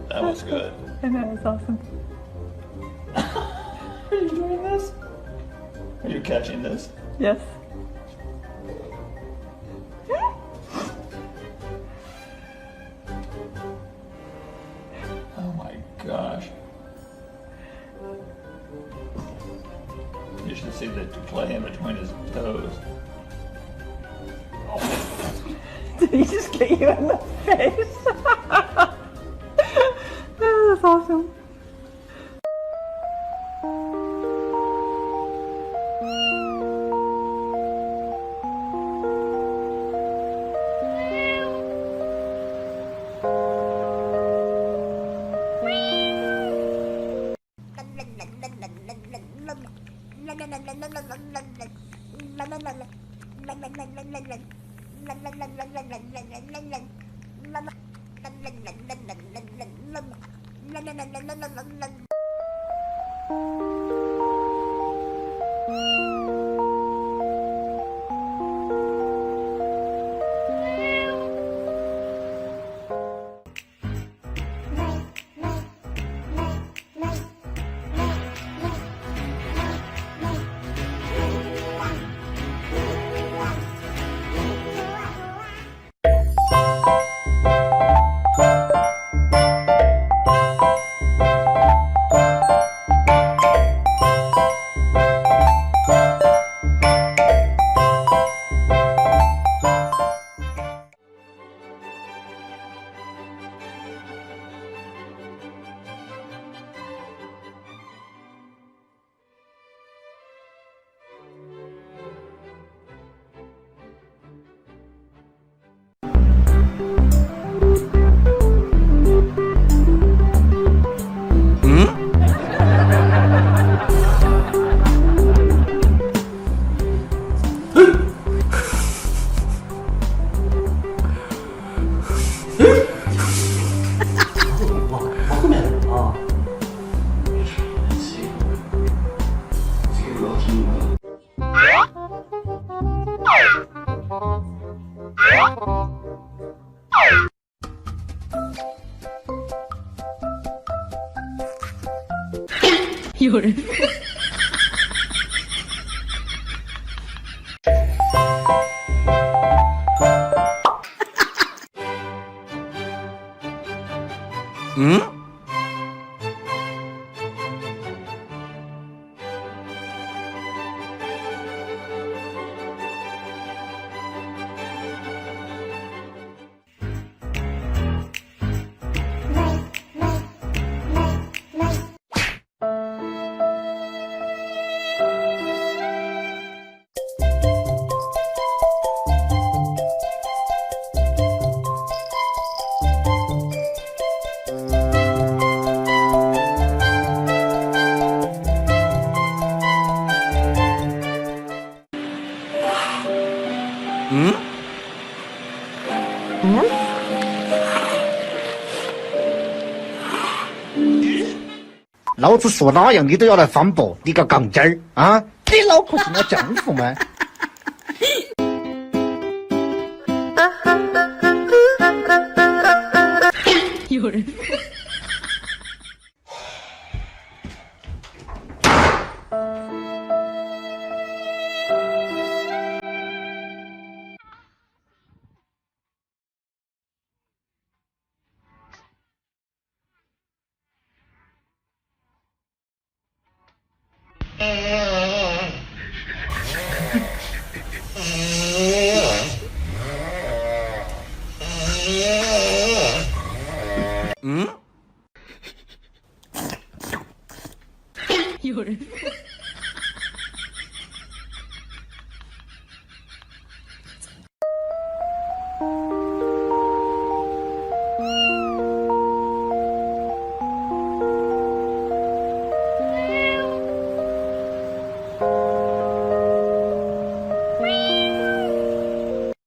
That was good. I know, it's awesome. Are you doing this? Are you catching this? Yes. Oh my gosh. You should see the clay in between his toes. Did he just get you in the face? That's awesome.有人。老子说哪样你都要来反驳，你个杠精儿啊！你脑壳是没浆糊吗？有人。